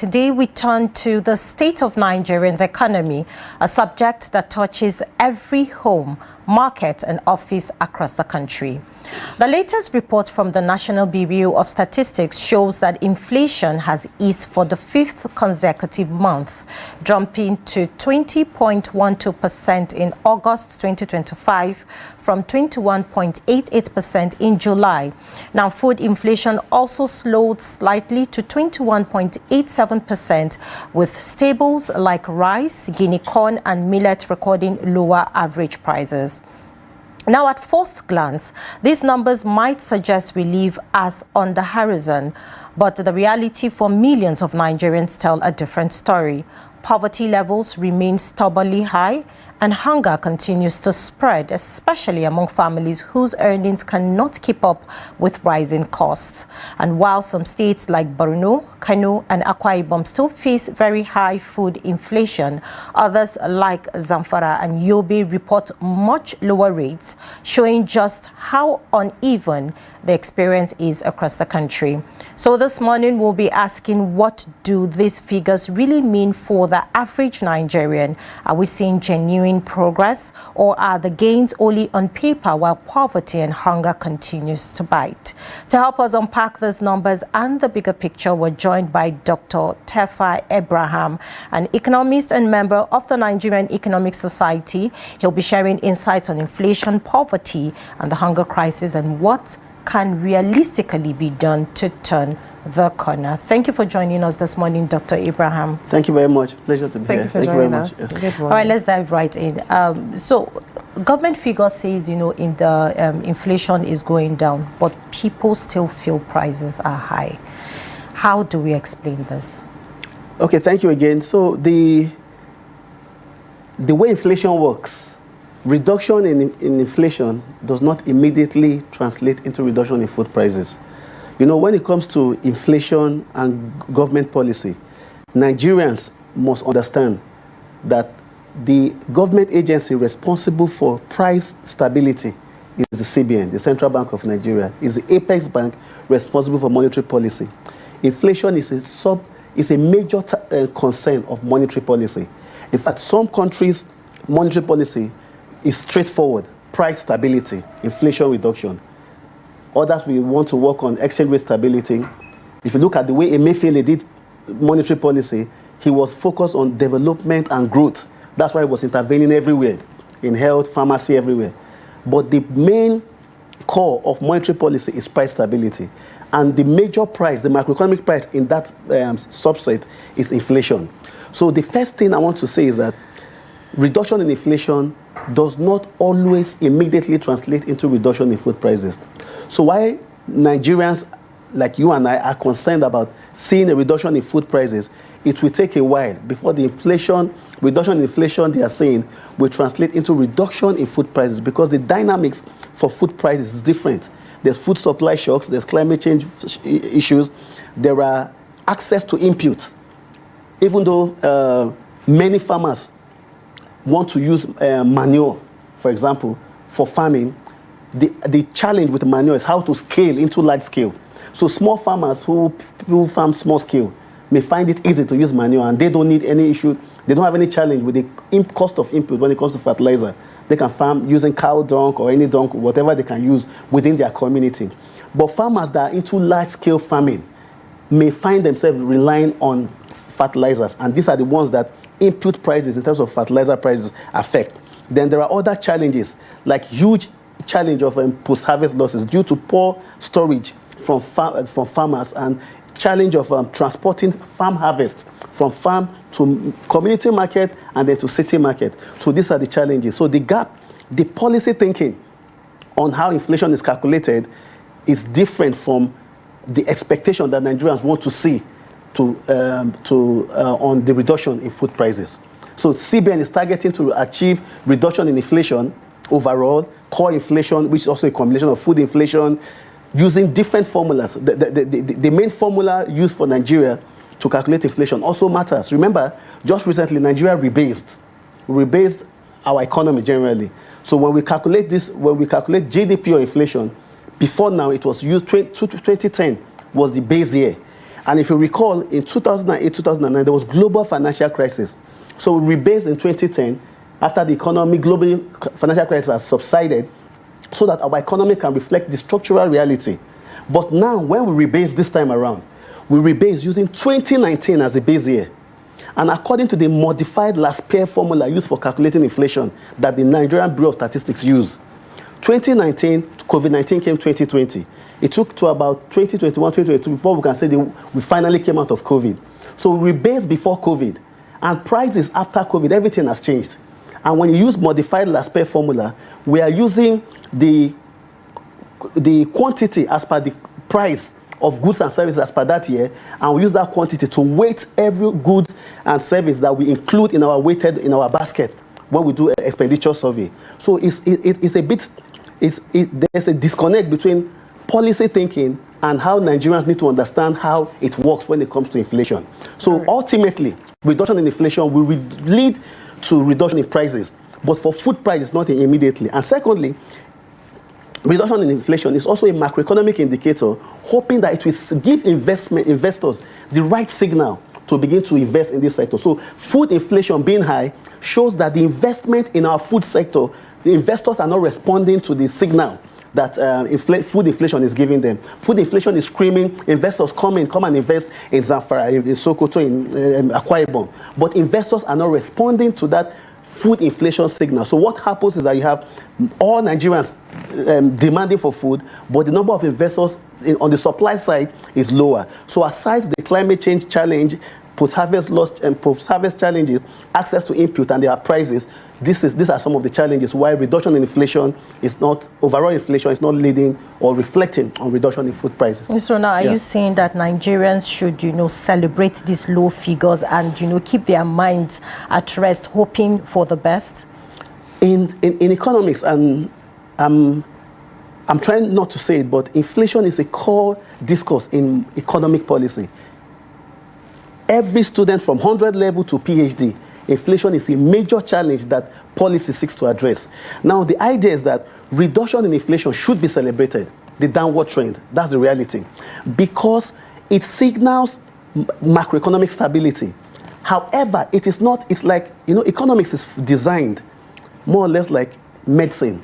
today we turn to the state of Nigeria's economy, a subject that touches every home, market and office across the country. The latest report from the National Bureau of Statistics shows that inflation has eased for the fifth consecutive month, jumping to 20.12% in August 2025 from 21.88% in July. Now, food inflation also slowed slightly to 21.87%, with staples like rice, guinea corn and millet recording lower average prices. Now, at first glance, these numbers might suggest relief as on the horizon, but the reality for millions of Nigerians tell a different story. Poverty levels remain stubbornly high, and hunger continues to spread, especially among families whose earnings cannot keep up with rising costs. And while some states like Borno, Kano and Akwa Ibom still face very high food inflation, others like Zamfara and Yobe report much lower rates, showing just how uneven the experience is across the country. So this morning we'll be asking, what do these figures really mean for the average Nigerian? Are we seeing genuine progress, or are the gains only on paper while poverty and hunger continues to bite? To help us unpack these numbers and the bigger picture, we're joined by Dr. Terfa Abraham, an economist and member of the Nigerian Economic Society. He'll be sharing insights on inflation, poverty and the hunger crisis, and what can realistically be done to turn the corner. Thank you for joining us this morning, Dr. Abraham. Thank you very much. Pleasure to be here. Thank you for joining us. Yes. Good morning. All right, let's dive right in. So, government figure says, in the inflation is going down, but people still feel prices are high. How do we explain this? Okay, thank you again. So, the way inflation works, reduction in inflation does not immediately translate into reduction in food prices. When it comes to inflation and government policy, Nigerians must understand that the government agency responsible for price stability is the CBN, the Central Bank of Nigeria, is the apex bank responsible for monetary policy. Inflation is a major concern of monetary policy. In fact, some countries' monetary policy is straightforward: price stability, inflation reduction. Others will want to work on exchange rate stability. If you look at the way Emefiele did monetary policy, he was focused on development and growth. That's why he was intervening everywhere, in health, pharmacy, everywhere. But the main core of monetary policy is price stability. And the major price, the macroeconomic price in that subset is inflation. So the first thing I want to say is that reduction in inflation does not always immediately translate into reduction in food prices. So why Nigerians like you and I are concerned about seeing a reduction in food prices, it will take a while before the reduction in inflation they are saying will translate into reduction in food prices, because the dynamics for food prices is different. There's food supply shocks, there's climate change issues, there are access to inputs. Even though many farmers want to use manure, for example, for farming, the challenge with manure is how to scale into large scale. So small farmers who farm small scale may find it easy to use manure, and they don't need any issue. They don't have any challenge with the cost of input when it comes to fertilizer. They can farm using cow dung or any dung, whatever they can use within their community. But farmers that are into large scale farming may find themselves relying on fertilizers, and these are the ones that input prices in terms of fertilizer prices affect. Then there are other challenges, like huge challenge of post-harvest losses due to poor storage from farmers, and challenge of transporting farm harvest from farm to community market and then to city market. So these are the challenges. So the gap, the policy thinking on how inflation is calculated is different from the expectation that Nigerians want to see on the reduction in food prices. So CBN is targeting to achieve reduction in inflation overall, core inflation, which is also a combination of food inflation, using different formulas. The main formula used for Nigeria to calculate inflation also matters. Remember, just recently, Nigeria rebased our economy generally. So when we calculate GDP or inflation, before now it was used, 2010 was the base year. And if you recall, in 2008, 2009, there was global financial crisis. So we rebased in 2010 after the global financial crisis has subsided, so that our economy can reflect the structural reality. But now, when we rebase this time around, we rebase using 2019 as the base year. And according to the modified last pair formula used for calculating inflation that the Nigerian Bureau of Statistics use, 2019, COVID-19 came 2020. It took to about 2021, 2022 before we can say we finally came out of COVID. So we rebased before COVID. And prices after COVID, everything has changed. And when you use modified last pair formula, we are using the quantity as per the price of goods and services as per that year, and we use that quantity to weight every good and service that we include in our basket when we do an expenditure survey. So there's a disconnect between policy thinking and how Nigerians need to understand how it works when it comes to inflation. So ultimately, reduction in inflation will lead to reduction in prices, but for food prices, not immediately. And secondly, reduction in inflation is also a macroeconomic indicator, hoping that it will give investors the right signal to begin to invest in this sector. So food inflation being high shows that the investment in our food sector, the investors are not responding to the signal that food inflation is giving them. Food inflation is screaming, investors come and invest in Zamfara, in Sokoto, in Akwa Ibom. But investors are not responding to that food inflation signal. So what happens is that you have all Nigerians demanding for food, but the number of investors on the supply side is lower. So aside the climate change challenge, post-harvest loss and post-harvest challenges, access to input and their prices, these are some of the challenges why reduction in inflation is not, overall inflation is not leading or reflecting on reduction in food prices. So now are you saying that Nigerians should, celebrate these low figures and, keep their minds at rest, hoping for the best? In economics, and I'm trying not to say it, but inflation is a core discourse in economic policy. Every student from 100 level to PhD, inflation is a major challenge that policy seeks to address. Now, the idea is that reduction in inflation should be celebrated, the downward trend. That's the reality. Because it signals macroeconomic stability. However, it is not, it's like, economics is designed more or less like medicine,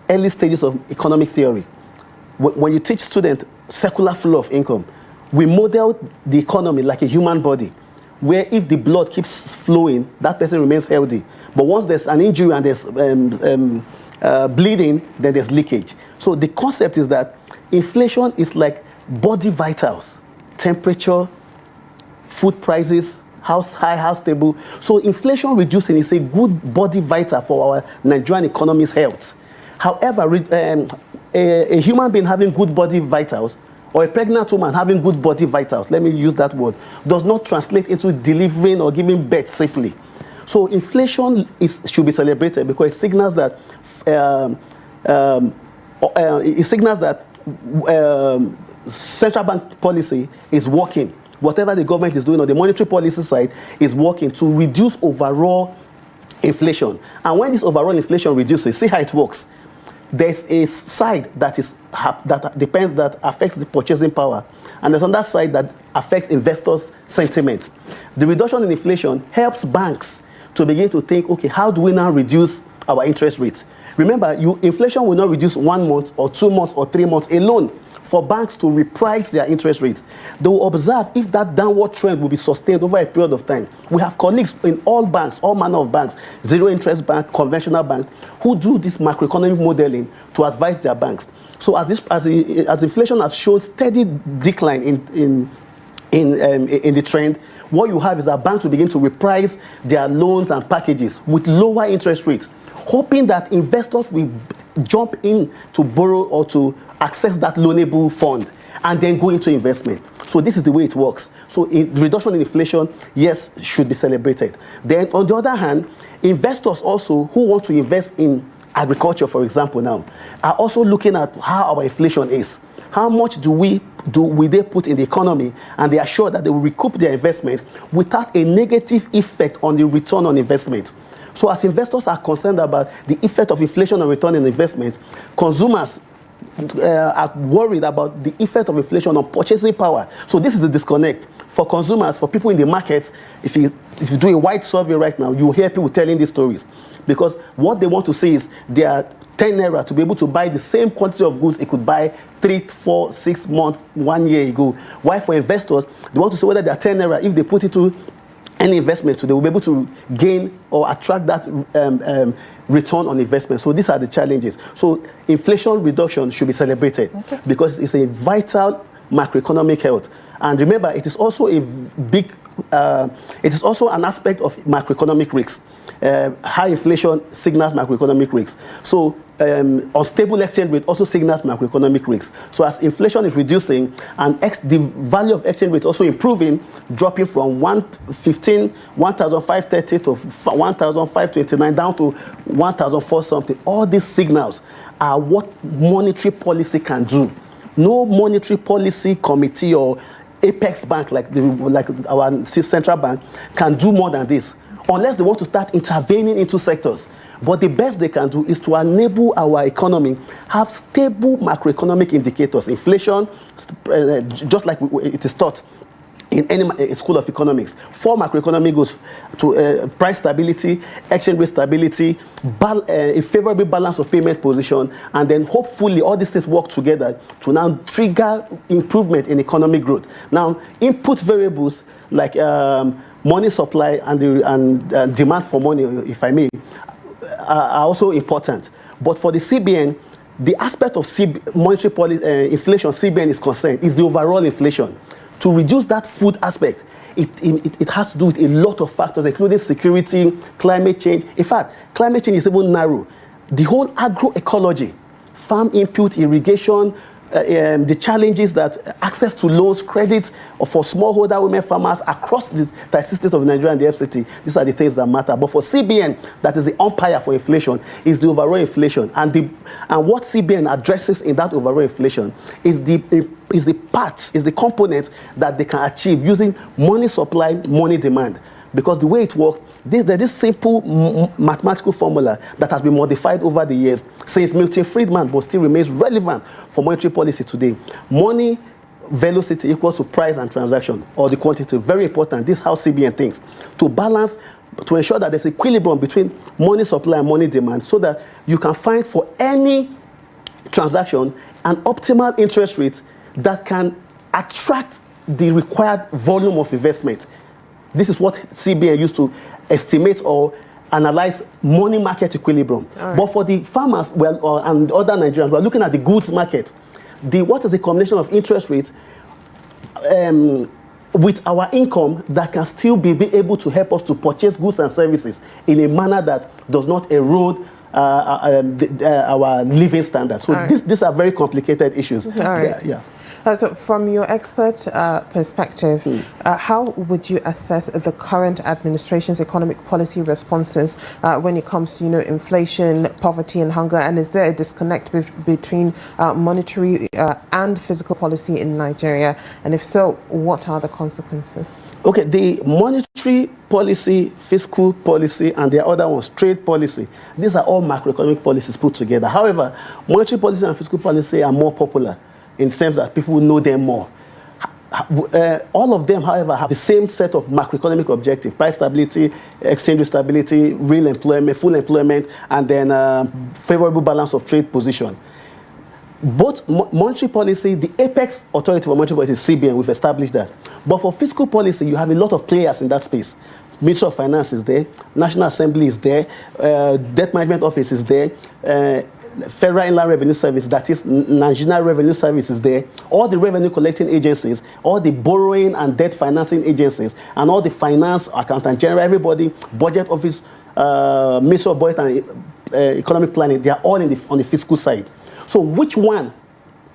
early stages of economic theory. When you teach students circular flow of income, we model the economy like a human body, where if the blood keeps flowing, that person remains healthy. But once there's an injury and there's bleeding, then there's leakage. So the concept is that inflation is like body vitals, temperature, food prices, how high, how stable. So inflation reducing is a good body vital for our Nigerian economy's health. However, a human being having good body vitals, or a pregnant woman having good body vitals, let me use that word, does not translate into delivering or giving birth safely. So inflation should be celebrated because it signals that central bank policy is working. Whatever the government is doing on the monetary policy side is working to reduce overall inflation. And when this overall inflation reduces, see how it works. There's a side that affects the purchasing power, and there's another side that affects investors' sentiment. The reduction in inflation helps banks to begin to think, okay, how do we now reduce our interest rates? Remember, inflation will not reduce 1 month or 2 months or 3 months alone for banks to reprice their interest rates. They will observe if that downward trend will be sustained over a period of time. We have colleagues in all banks, all manner of banks, zero interest bank, conventional banks, who do this macroeconomic modeling to advise their banks. So as inflation has shown steady decline in the trend, what you have is that banks will begin to reprice their loans and packages with lower interest rates, hoping that investors will jump in to borrow or to access that loanable fund and then go into investment. So this is the way it works. So reduction in inflation, yes, should be celebrated. Then on the other hand, investors also who want to invest in agriculture, for example, now, are also looking at how our inflation is. How much will they put in the economy, and they are sure that they will recoup their investment without a negative effect on the return on investment. So as investors are concerned about the effect of inflation on return on investment, consumers are worried about the effect of inflation on purchasing power. So this is the disconnect. For consumers, for people in the market, if you do a wide survey right now, you hear people telling these stories. Because what they want to say is they are 10 naira to be able to buy the same quantity of goods it could buy 3, 4, 6 months, 1 year ago. While for investors, they want to say whether they are 10 naira, if they put it to any investment, so they will be able to gain or attract that return on investment. So these are the challenges. So inflation reduction should be celebrated because it's a vital macroeconomic health. And remember, it is also a big, it is also an aspect of macroeconomic risks. High inflation signals macroeconomic risks. So unstable exchange rate also signals macroeconomic risks. So as inflation is reducing and the value of exchange rate also improving, dropping from 1,530 to 1,529 down to 1,004 something, all these signals are what monetary policy can do. No monetary policy committee or apex bank like our central bank can do more than this, unless they want to start intervening into sectors. But the best they can do is to enable our economy have stable macroeconomic indicators. Inflation, just like it is taught in any school of economics. 4 macroeconomic goals to price stability, exchange rate stability, a favorable balance of payment position, and then hopefully all these things work together to now trigger improvement in economic growth. Now, input variables like money supply and demand for money, if I may, are also important. But for the CBN, the aspect of monetary policy, inflation CBN is concerned is the overall inflation. To reduce that food aspect, it has to do with a lot of factors, including security, climate change. In fact, climate change is even narrow. The whole agroecology, farm input, irrigation, the challenges that access to loans, credit for smallholder women farmers across the 36 states of Nigeria and the FCT, these are the things that matter. But for CBN, that is the umpire for inflation, is the overall inflation. And what CBN addresses in that overall inflation is the component that they can achieve using money supply, money demand. Because the way it works, there's this simple mathematical formula that has been modified over the years since Milton Friedman, but still remains relevant for monetary policy today. Money velocity equals to price and transaction, or the quantity. Very important. This is how CBN thinks. To balance, to ensure that there's equilibrium between money supply and money demand, so that you can find for any transaction an optimal interest rate that can attract the required volume of investment. This is what CBN used to estimate or analyze money market equilibrium. Right. But for the farmers and other Nigerians, we're looking at the goods market. What is the combination of interest rates with our income that can still be able to help us to purchase goods and services in a manner that does not erode our living standards. So these are very complicated issues. Yeah. So from your expert perspective, how would you assess the current administration's economic policy responses when it comes to, inflation, poverty and hunger? And is there a disconnect between monetary and fiscal policy in Nigeria? And if so, what are the consequences? Okay, the monetary policy, fiscal policy, and the other ones, trade policy, these are all macroeconomic policies put together. However, monetary policy and fiscal policy are more popular in terms that people know them more. All of them, however, have the same set of macroeconomic objectives: price stability, exchange rate stability, real employment, full employment, and then favorable balance of trade position. Both monetary policy, the apex authority for monetary policy is CBN, we've established that. But for fiscal policy, you have a lot of players in that space. Ministry of Finance is there, National Assembly is there, Debt Management Office is there, Federal Inland Revenue Service, that is Nigerian Revenue Service, is there, all the revenue collecting agencies, all the borrowing and debt financing agencies, and all the finance, accountant general, everybody, budget office, Ministry of Budget and Economic Planning, they are all on the fiscal side. So which one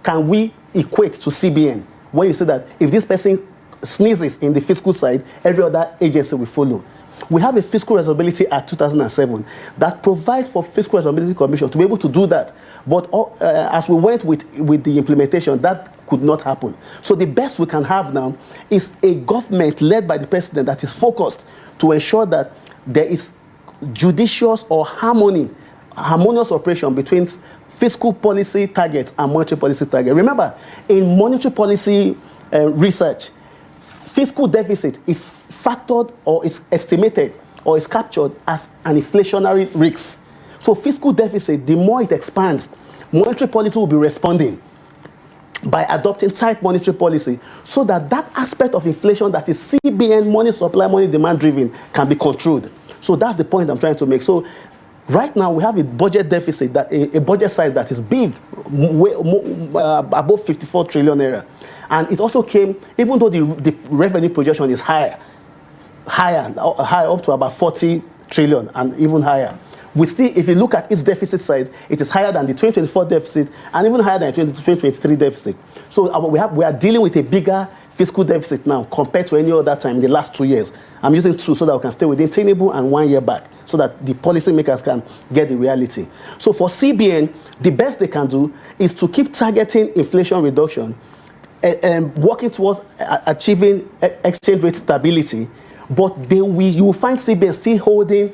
can we equate to CBN when you say that if this person sneezes in the fiscal side, every other agency will follow? We have a Fiscal Responsibility Act 2007 that provides for Fiscal Responsibility Commission to be able to do that. But as we went with the implementation, that could not happen. So the best we can have now is a government led by the president that is focused to ensure that there is judicious or harmonious operation between fiscal policy target and monetary policy target. Remember, in monetary policy research, fiscal deficit is factored or is estimated or is captured as an inflationary risk. So fiscal deficit, the more it expands, monetary policy will be responding by adopting tight monetary policy so that that aspect of inflation that is CBN, money supply, money demand driven, can be controlled. So that's the point I'm trying to make. So right now we have a budget deficit, that a budget size that is big, above 54 trillion naira. And it also came, even though the revenue projection is higher up to about 40 trillion and even higher. We still, if you look at its deficit size, it is higher than the 2024 deficit and even higher than the 2023 deficit. So we are dealing with a bigger fiscal deficit now compared to any other time in the last 2 years. I'm using 2 so that we can stay within tinubu and 1 year back so that the policymakers can get the reality. So for CBN, the best they can do is to keep targeting inflation reduction and working towards achieving exchange rate stability, but you will find CBN still holding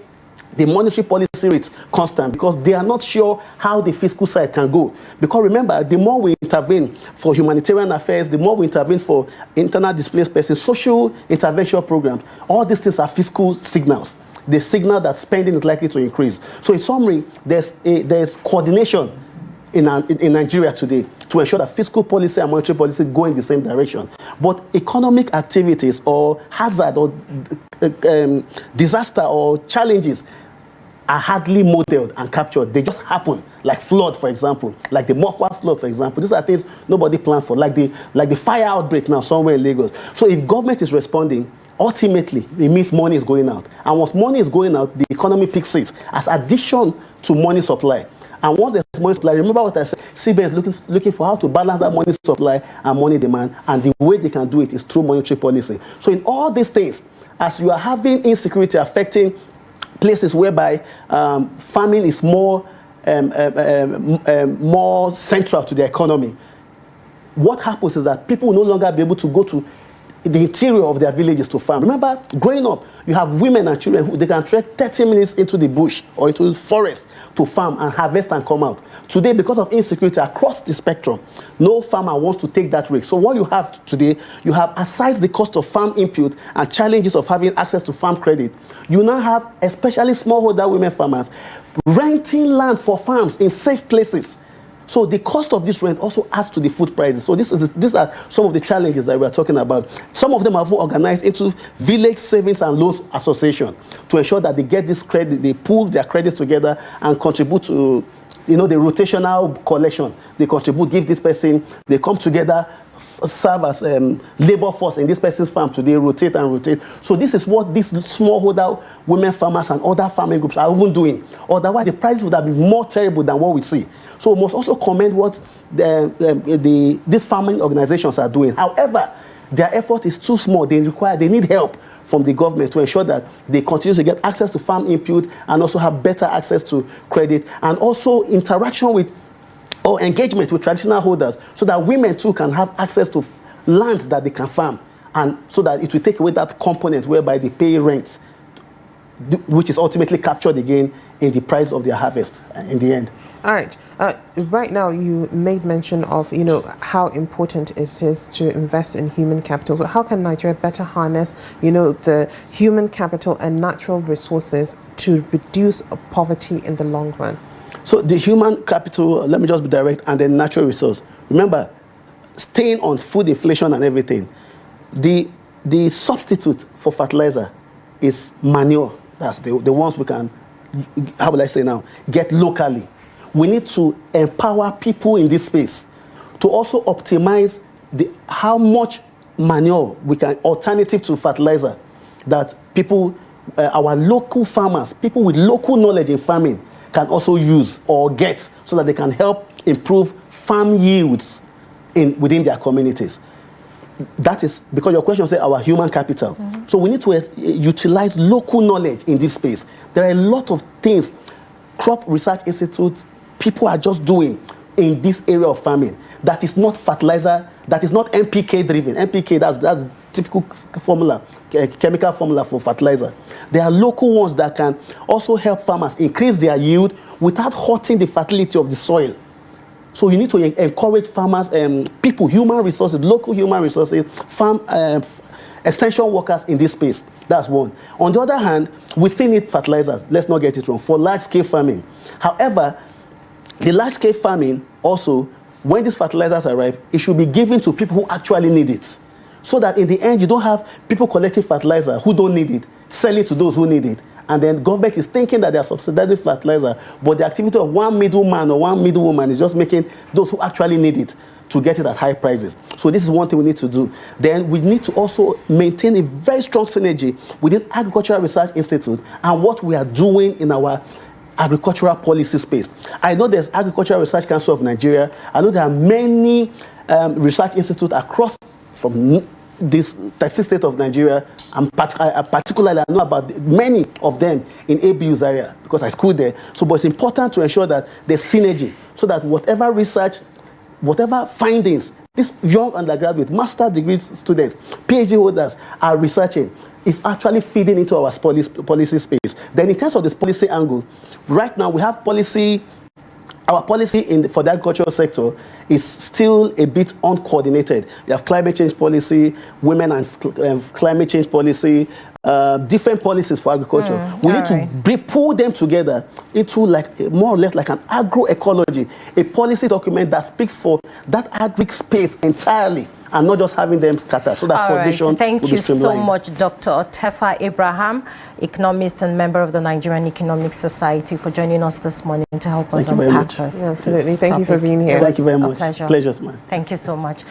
the monetary policy rates constant because they are not sure how the fiscal side can go. Because remember, the more we intervene for humanitarian affairs, the more we intervene for internal displaced persons, social intervention programs, all these things are fiscal signals. They signal that spending is likely to increase. So in summary, there's coordination in Nigeria today to ensure that fiscal policy and monetary policy go in the same direction. But economic activities or hazard or disaster or challenges are hardly modeled and captured. They just happen, like flood, for example, like the Mokwa flood, for example. These are things nobody planned for, like the fire outbreak now somewhere in Lagos. So if government is responding, ultimately, it means money is going out. And once money is going out, the economy picks it as addition to money supply. And once there's money supply, remember what I said, CBN is looking for how to balance that money supply and money demand, and the way they can do it is through monetary policy. So in all these things, as you are having insecurity affecting places whereby farming is more central to the economy, what happens is that people will no longer be able to go to the interior of their villages to farm. Remember, growing up, you have women and children who they can trek 30 minutes into the bush or into the forest to farm and harvest and come out. Today, because of insecurity across the spectrum, no farmer wants to take that risk. So what you have today, you have, aside the cost of farm input and challenges of having access to farm credit, you now have, especially smallholder women farmers, renting land for farms in safe places. So the cost of this rent also adds to the food prices. So these are some of the challenges that we are talking about. Some of them are organized into village savings and loans association to ensure that they get this credit, they pool their credits together and contribute to, the rotational collection. They contribute, give this person, they come together, serve as labor force in this person's farm today, rotate and rotate. So this is what these smallholder women farmers and other farming groups are even doing. Otherwise, the prices would have been more terrible than what we see. So we must also commend what these farming organizations are doing. However, their effort is too small. They need help from the government to ensure that they continue to get access to farm input and also have better access to credit and also interaction with or engagement with traditional holders so that women too can have access to land that they can farm, and so that it will take away that component whereby they pay rent, which is ultimately captured again in the price of their harvest in the end. All right. Right now, you made mention of, how important it is to invest in human capital. So how can Nigeria better harness, the human capital and natural resources to reduce poverty in the long run? So the human capital, let me just be direct, and then natural resource. Remember, staying on food inflation and everything, the substitute for fertilizer is manure. That's the ones we can, how will I say now, get locally. We need to empower people in this space to also optimize how much manure we can, alternative to fertilizer, that people, our local farmers, people with local knowledge in farming can also use or get so that they can help improve farm yields within their communities. That is because your question said our human capital. Mm-hmm. So we need to utilize local knowledge in this space. There are a lot of things Crop Research Institute, people are just doing in this area of farming that is not fertilizer, that is not NPK driven. NPK, that's typical formula, chemical formula for fertilizer. There are local ones that can also help farmers increase their yield without hurting the fertility of the soil. So you need to encourage farmers, people, human resources, local human resources, farm extension workers in this space. That's one. On the other hand, we still need fertilizers. Let's not get it wrong, for large-scale farming. However, the large-scale farming also, when these fertilizers arrive, it should be given to people who actually need it. So that in the end, you don't have people collecting fertilizer who don't need it, selling to those who need it. And then government is thinking that they are subsidizing fertilizer, but the activity of one middleman or one middlewoman is just making those who actually need it to get it at high prices. So this is one thing we need to do. Then we need to also maintain a very strong synergy within Agricultural Research Institute and what we are doing in our agricultural policy space. I know there's Agricultural Research Council of Nigeria. I know there are many research institutes across from this 36 state of Nigeria, and particularly I know about many of them in ABU's area because I schooled there. So, but it's important to ensure that there's synergy so that whatever research, whatever findings these young undergraduate, master degree students, PhD holders are researching is actually feeding into our policy space. Then in terms of this policy angle, right now we have policy. Our policy for the agricultural sector is still a bit uncoordinated. We have climate change policy, women and climate change policy, different policies for agriculture. We need to pull them together into like more or less like an agroecology, a policy document that speaks for that agri space entirely, and not just having them scattered, so that coordination will be streamlined. Thank you so much, Dr. Terfa Abraham, economist and member of the Nigerian Economic Society, for joining us this morning to help us unpack this. Absolutely. Thank you for being here. Thank you very much. A pleasure. Pleasure's mine. Thank you so much.